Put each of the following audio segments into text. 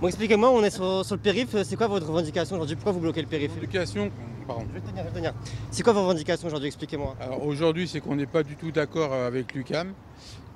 Bon, expliquez-moi, on est sur le périph', c'est quoi votre revendication aujourd'hui? Pourquoi vous bloquez le périph'? L'éducation, pardon. Je vais tenir. C'est quoi vos revendications aujourd'hui? Expliquez-moi. Alors aujourd'hui, c'est qu'on n'est pas du tout d'accord avec l'UQAM,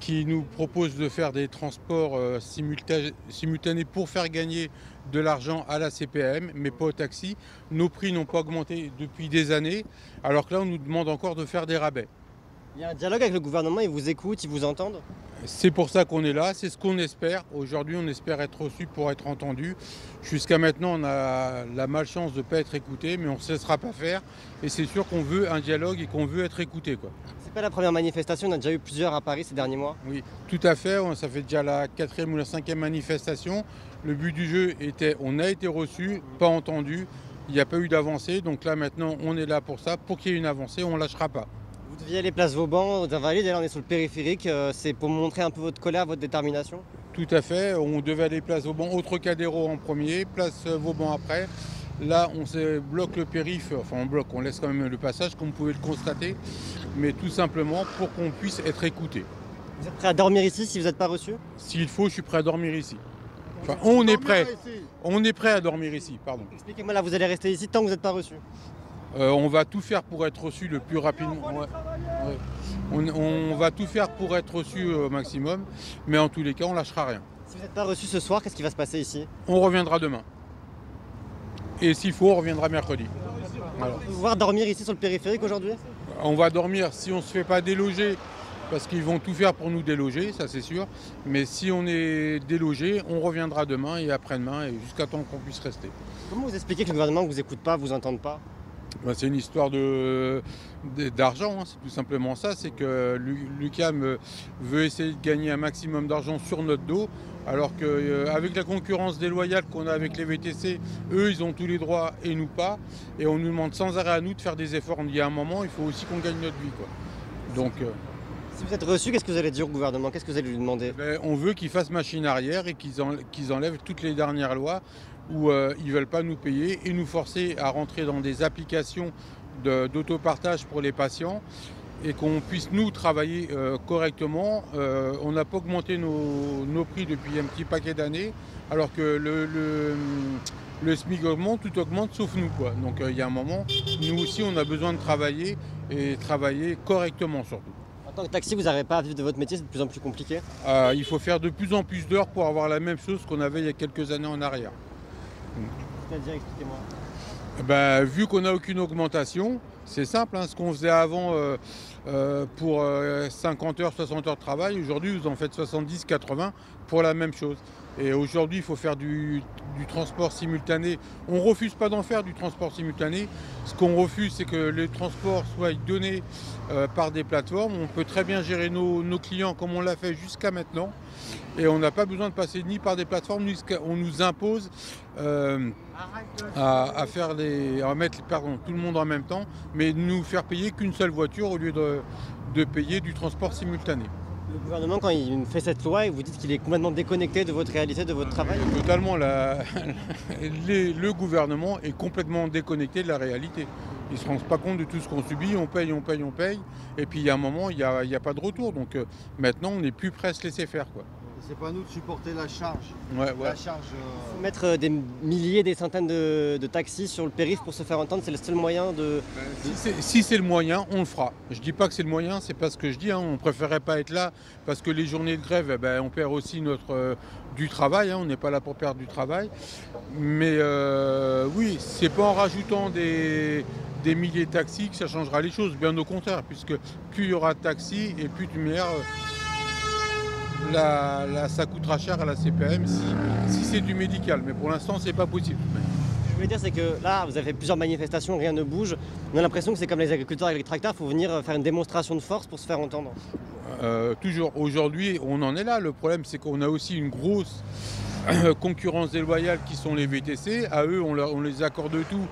qui nous propose de faire des transports simultanés pour faire gagner de l'argent à la CPAM, mais pas au taxi. Nos prix n'ont pas augmenté depuis des années, alors que là, on nous demande encore de faire des rabais. Il y a un dialogue avec le gouvernement, ils vous écoutent, ils vous entendent? C'est pour ça qu'on est là, c'est ce qu'on espère. Aujourd'hui, on espère être reçu pour être entendu. Jusqu'à maintenant, on a la malchance de ne pas être écouté, mais on ne cessera pas faire. Et c'est sûr qu'on veut un dialogue et qu'on veut être écouté, quoi. C'est pas la première manifestation, on a déjà eu plusieurs à Paris ces derniers mois. Oui, tout à fait. Ça fait déjà la 4e ou la 5e manifestation. Le but du jeu était, on a été reçu, pas entendu. Il n'y a pas eu d'avancée. Donc là, maintenant, on est là pour ça. Pour qu'il y ait une avancée, on ne lâchera pas. Vous deviez aller place Vauban, aux Invalides, et là on est sur le périphérique, c'est pour montrer un peu votre colère, votre détermination? Tout à fait. On devait aller place Vauban, au Trocadéro en premier, place Vauban après. Là, on se bloque le périph', enfin on bloque, on laisse quand même le passage, comme vous pouvez le constater, mais tout simplement pour qu'on puisse être écouté. Vous êtes prêt à dormir ici si vous n'êtes pas reçu? S'il faut, je suis prêt à dormir ici. Enfin, on est prêt à dormir ici, pardon. Expliquez-moi, là vous allez rester ici tant que vous n'êtes pas reçu? On va tout faire pour être reçu le plus rapidement. Ouais. On va tout faire pour être reçu au maximum, mais en tous les cas, on lâchera rien. Si vous n'êtes pas reçu ce soir, qu'est-ce qui va se passer ici? On reviendra demain. Et s'il faut, on reviendra mercredi. Voilà. On peut vous voir dormir ici sur le périphérique aujourd'hui? On va dormir si on ne se fait pas déloger, parce qu'ils vont tout faire pour nous déloger, ça c'est sûr. Mais si on est délogé, on reviendra demain et après-demain, et jusqu'à temps qu'on puisse rester. Comment vous expliquez que le gouvernement ne vous écoute pas, vous entende pas? C'est une histoire d'argent, hein, c'est tout simplement ça. C'est que l'UQAM veut essayer de gagner un maximum d'argent sur notre dos, alors qu'avec la concurrence déloyale qu'on a avec les VTC, eux, ils ont tous les droits et nous pas. Et on nous demande sans arrêt à nous de faire des efforts. Il y a un moment, il faut aussi qu'on gagne notre vie, quoi. Donc, si vous êtes reçu, qu'est-ce que vous allez dire au gouvernement? Qu'est-ce que vous allez lui demander? on veut qu'ils fassent machine arrière et qu'ils enlèvent toutes les dernières lois où ils ne veulent pas nous payer et nous forcer à rentrer dans des applications d'autopartage pour les patients et qu'on puisse nous travailler correctement. On n'a pas augmenté nos prix depuis un petit paquet d'années, alors que le SMIC augmente, tout augmente sauf nous, quoi. Donc il y a un moment, nous aussi on a besoin de travailler et travailler correctement surtout. En tant que taxi, vous n'arrivez pas à vivre de votre métier, c'est de plus en plus compliqué? Il faut faire de plus en plus d'heures pour avoir la même chose qu'on avait il y a quelques années en arrière. C'est-à-dire, expliquez-moi. Vu qu'on n'a aucune augmentation, c'est simple, hein, ce qu'on faisait avant pour 50 heures, 60 heures de travail, aujourd'hui vous en faites 70, 80 pour la même chose. Et aujourd'hui il faut faire du transport simultané. On ne refuse pas d'en faire du transport simultané. Ce qu'on refuse, c'est que le transport soit donné par des plateformes. On peut très bien gérer nos clients comme on l'a fait jusqu'à maintenant. Et on n'a pas besoin de passer ni par des plateformes, on nous impose à mettre tout le monde en même temps, mais nous faire payer qu'une seule voiture au lieu de payer du transport simultané. Le gouvernement, quand il fait cette loi, vous dites qu'il est complètement déconnecté de votre réalité, de votre travail? Totalement, le gouvernement est complètement déconnecté de la réalité. Ils ne se rendent pas compte de tout ce qu'on subit, on paye. Et puis il y a un moment, il n'y a pas de retour. Donc maintenant, on n'est plus prêt à se laisser faire, quoi. C'est pas à nous de supporter la charge. Ouais. La charge. Faut mettre des milliers, des centaines de taxis sur le périph' pour se faire entendre, c'est le seul moyen de... Si c'est le moyen, on le fera. Je dis pas que c'est le moyen, c'est pas ce que je dis, hein. On préférerait pas être là parce que les journées de grève, on perd aussi du travail, hein. On n'est pas là pour perdre du travail. Mais oui, c'est pas en rajoutant des milliers de taxis que ça changera les choses, bien au contraire, puisque plus il y aura de taxis et plus de lumière, ça coûtera cher à la CPAM si c'est du médical. Mais pour l'instant, c'est pas possible. Ce que je voulais dire, c'est que là, vous avez fait plusieurs manifestations, rien ne bouge. On a l'impression que c'est comme les agriculteurs avec les tracteurs, il faut venir faire une démonstration de force pour se faire entendre. Toujours. Aujourd'hui, on en est là. Le problème, c'est qu'on a aussi une grosse concurrence déloyale qui sont les VTC. À eux, on les accorde tout.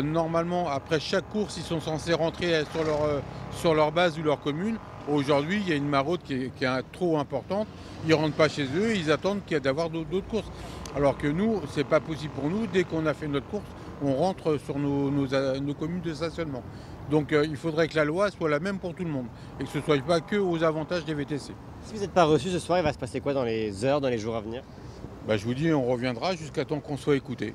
Normalement, après chaque course, ils sont censés rentrer sur leur base ou leur commune. Aujourd'hui, il y a une maraude qui est trop importante. Ils ne rentrent pas chez eux, ils attendent d'avoir d'autres courses. Alors que nous, ce n'est pas possible pour nous. Dès qu'on a fait notre course, on rentre sur nos communes de stationnement. Donc il faudrait que la loi soit la même pour tout le monde et que ce ne soit pas que aux avantages des VTC. Si vous n'êtes pas reçu ce soir, il va se passer quoi dans les heures, dans les jours à venir? Bah, je vous dis, on reviendra jusqu'à temps qu'on soit écouté.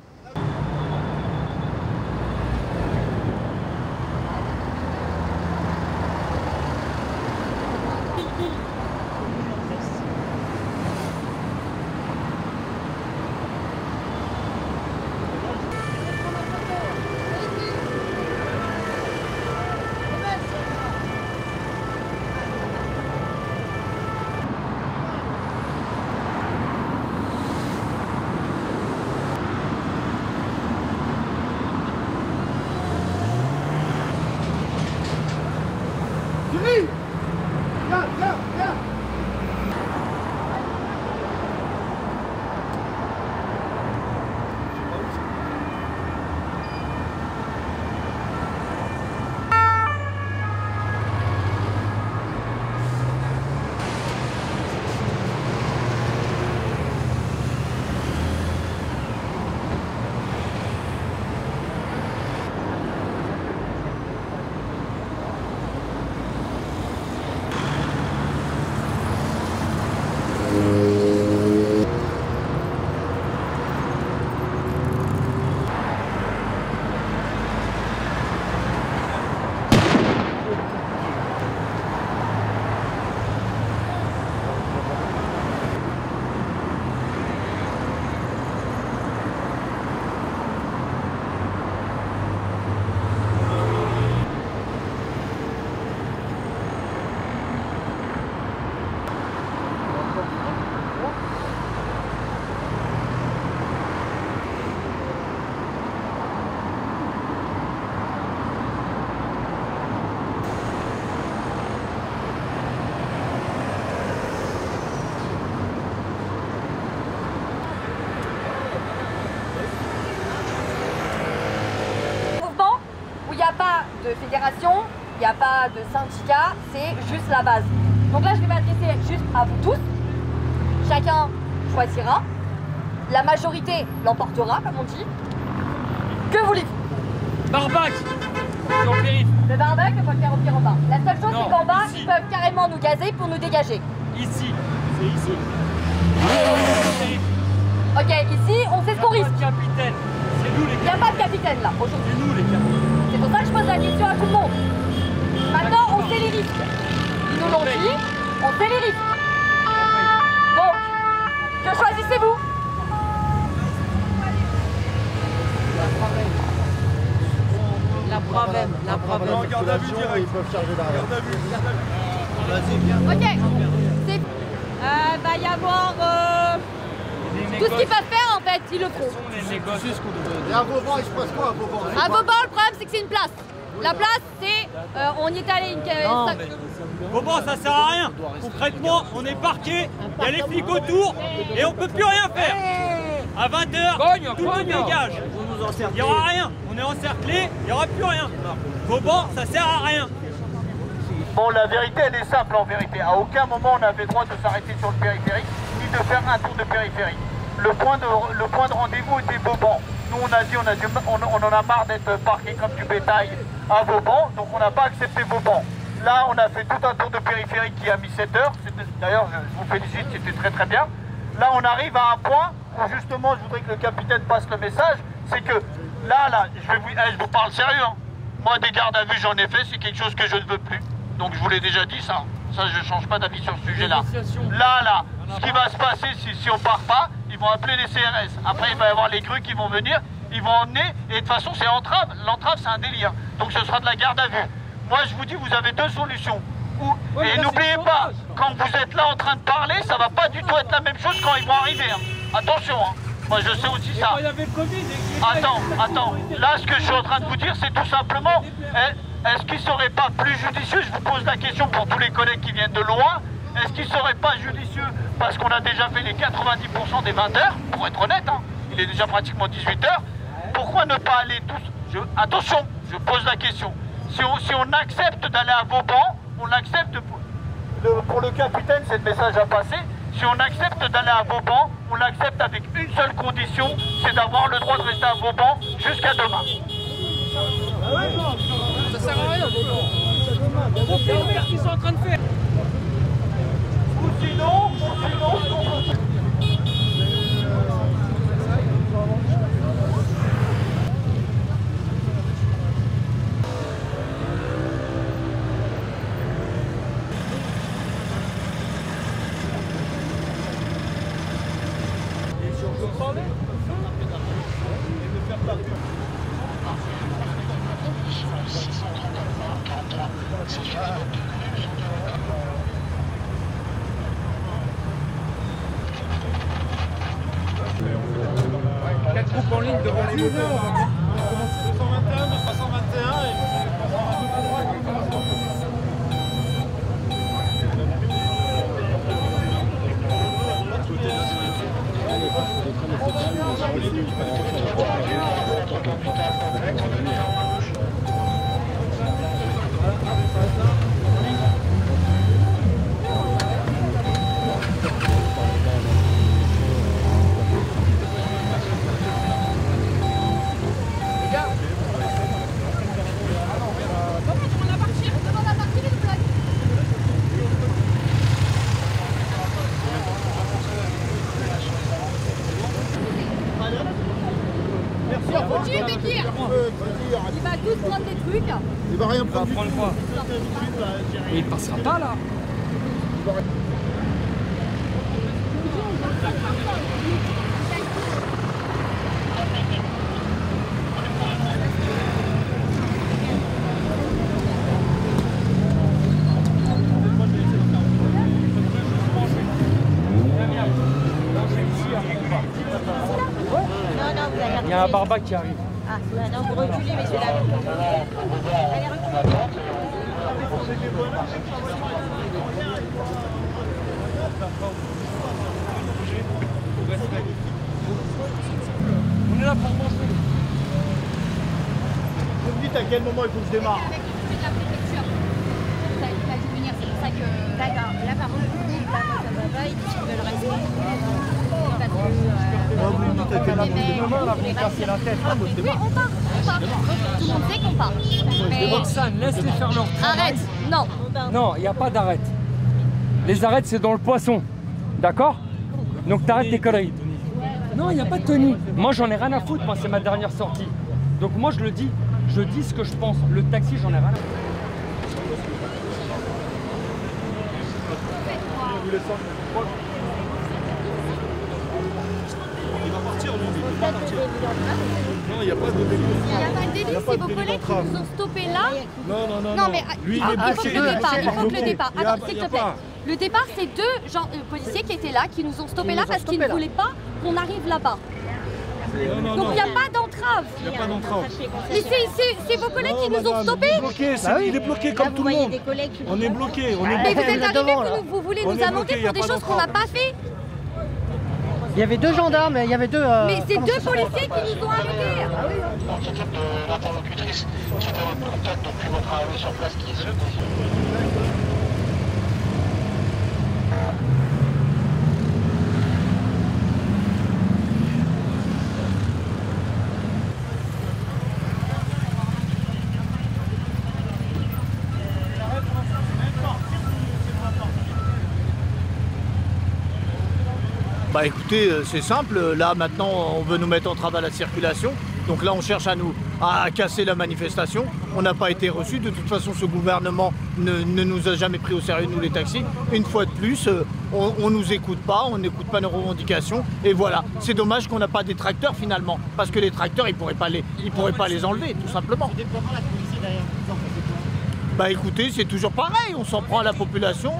De fédération, il n'y a pas de syndicat, c'est juste la base. Donc là, je vais m'adresser juste à vous tous. Chacun choisira. La majorité l'emportera, comme on dit. Que voulez-vous? Barbac, dans le périph'. Le barbac, on peut le faire au pire en bas. La seule chose, Non, c'est qu'en bas, ici. ils peuvent carrément nous gazer pour nous dégager. Ici, c'est ici. Ok, ici, on sait ce qu'on risque. Pas de capitaine, c'est nous les Il n'y a capitaines. pas de capitaine là, aujourd'hui. C'est nous les capitaines. C'est pour ça que je pose la question à tout le monde. Maintenant, on sait les risques. Ils nous l'ont dit, on sait les risques. Donc, que choisissez-vous? La Bravem. Garde à vue direct. Ils peuvent charger derrière. Garde à vue. Vas-y, viens. Ok, c'est... va y avoir... tout ce qu'ils peuvent faire, en fait, ils le feront. Et à Vauban, il se passe quoi à Vauban? À Vauban, le problème, c'est que c'est une place. La place, c'est... on y est allé Vauban, ça sert à rien. Concrètement, on est parqué, il y a les flics autour et on peut plus rien faire. À 20h, tout le monde dégage. Il n'y aura rien. On est encerclé, il n'y aura plus rien. Vauban, ça sert à rien. Bon, la vérité, elle est simple en vérité. À aucun moment on avait droit de s'arrêter sur le périphérique, ni de faire un tour de périphérie. Le point de rendez-vous était Vauban. Nous, on a dit, on en a marre d'être parqués comme du bétail à Vauban, donc on n'a pas accepté Vauban. Là, on a fait tout un tour de périphérie qui a mis 7 heures. D'ailleurs, je vous félicite, c'était très très bien. Là, on arrive à un point où justement, je voudrais que le capitaine passe le message, c'est que là, je vous parle sérieux. Hein. Moi, des gardes à vue, j'en ai fait, c'est quelque chose que je ne veux plus. Donc, je vous l'ai déjà dit, ça. Ça, je ne change pas d'avis sur ce sujet-là. Là, ce qui va se passer, si on ne part pas, ils vont appeler les CRS. Après, il va y avoir les grues qui vont venir, ils vont emmener, et de toute façon, c'est entrave. L'entrave, c'est un délire. Donc, ce sera de la garde à vue. Moi, je vous dis, vous avez deux solutions. Et n'oubliez pas, quand vous êtes là en train de parler, ça va pas du tout être la même chose quand ils vont arriver. Hein. Attention, hein. Moi je sais aussi ça. Attends. Là, ce que je suis en train de vous dire, c'est tout simplement, est-ce qu'il ne serait pas plus judicieux, je vous pose la question pour tous les collègues qui viennent de loin, est-ce qu'il ne serait pas judicieux, parce qu'on a déjà fait les 90% des 20 heures, pour être honnête, hein, il est déjà pratiquement 18 heures, pourquoi ne pas aller tous... Attention, je pose la question. Si on accepte d'aller à Vauban, on accepte pour le capitaine, c'est le message à passer. Si on accepte d'aller à Vauban, on l'accepte avec une seule condition, c'est d'avoir le droit de rester à Vauban jusqu'à demain. Ça sert à rien, Vauban. Faut filmer ce qu'ils sont en train de faire. Ou sinon, parler. Quatre groupes en ligne devant les moteurs. 221, 221 et... Continue, Bekir. Il va tous prendre des trucs. Il va rien prendre. Prendre quoi? Mais il passera pas là. Il y a un barbac qui arrive. Ah, non, vous reculez, mais c'est là. Allez, reculez. On est là pour manger. Vous me dites à quel moment il faut que je démarre. Avec le truc de la préfecture. Ça a dû venir, c'est pour ça que... D'accord, là par contre, là, ça va pas, ils disent qu'ils veulent rester. Parce que... Vous me dites à quel moment je démarre. Là, vous me cassez la tête. Oui, on part. Tout le monde sait qu'on part. Mais... Roxane, laisse-les faire leur travail. Arrête. Non. Non, il n'y a pas d'arrête. Les arrêts, c'est dans le poisson. D'accord? Donc t'arrêtes tes conneries. Non, il n'y a pas de Tony. Moi, j'en ai rien à foutre. Moi, c'est ma dernière sortie. Donc moi, je le dis. Je dis ce que je pense. Le taxi, j'en ai rien à foutre. Il va partir, lui. Il va partir. Non, il n'y a pas de délit. Il n'y a pas de délit, c'est vos collègues qui nous ont stoppés là. Non. Non, mais Lui, il faut que le départ, il faut que le départ. Attends, s'il te plaît. Le départ, c'est deux gens, policiers qui étaient là, qui nous ont stoppés là parce qu'ils ne voulaient pas qu'on arrive là-bas. Donc il n'y a pas d'entrave. Il n'y a pas d'entrave. Mais c'est vos collègues qui nous ont stoppés. Il est bloqué comme tout le monde. On est bloqué. Mais vous êtes arrivés, vous voulez nous amender pour des choses qu'on n'a pas fait. Il y avait deux gendarmes, il y avait deux... Mais c'est deux policiers qui nous ont arrêtés. On s'occupe de l'interlocutrice qui fait votre contact depuis votre arrivée sur place qui est Bah écoutez, c'est simple, là maintenant on veut nous mettre en travail à la circulation, donc là on cherche à casser la manifestation, on n'a pas été reçus, de toute façon ce gouvernement ne nous a jamais pris au sérieux, nous les taxis, une fois de plus on nous écoute pas, on n'écoute pas nos revendications, et voilà, c'est dommage qu'on n'a pas des tracteurs finalement, parce que les tracteurs ils pourraient pas les enlever tout simplement. Bah écoutez, c'est toujours pareil, on s'en prend à la population,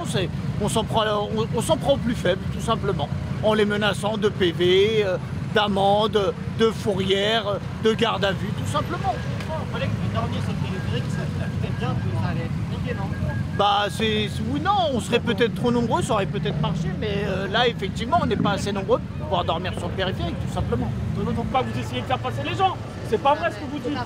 on s'en prend aux plus faibles tout simplement. En les menaçant de PV, d'amende, de fourrière, de garde à vue, tout simplement. Bah oui, non, on serait peut-être trop nombreux, ça aurait peut-être marché, mais là effectivement on n'est pas assez nombreux pour pouvoir dormir sur le périphérique, tout simplement. Ne donc pas vous essayez de faire passer les gens. C'est pas vrai ce que vous dites.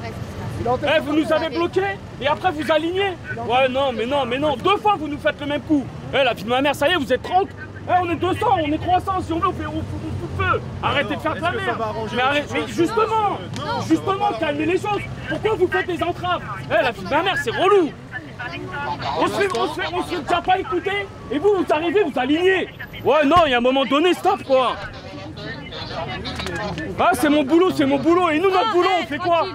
Vous nous avez bloqués et après vous alignez. Ouais, non. 2 fois vous nous faites le même coup. La vie de ma mère, ça y est, vous êtes 30. On est 200, on est 300. Si on veut, on fait tout feu. Arrêtez de faire de la merde. Mais justement, calmez les choses. Pourquoi vous faites des entraves? La vie de ma mère, c'est relou. On se fait déjà pas écouter et vous arrivez, vous alignez. Ouais, non, il y a un moment donné, stop quoi. Ah, c'est mon boulot. Et nous, notre boulot, on fait quoi?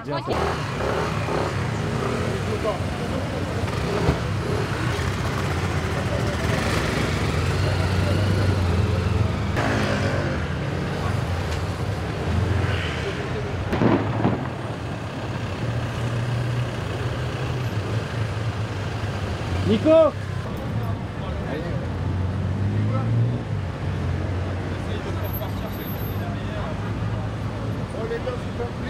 Nico. Les gars, s'il te plaît.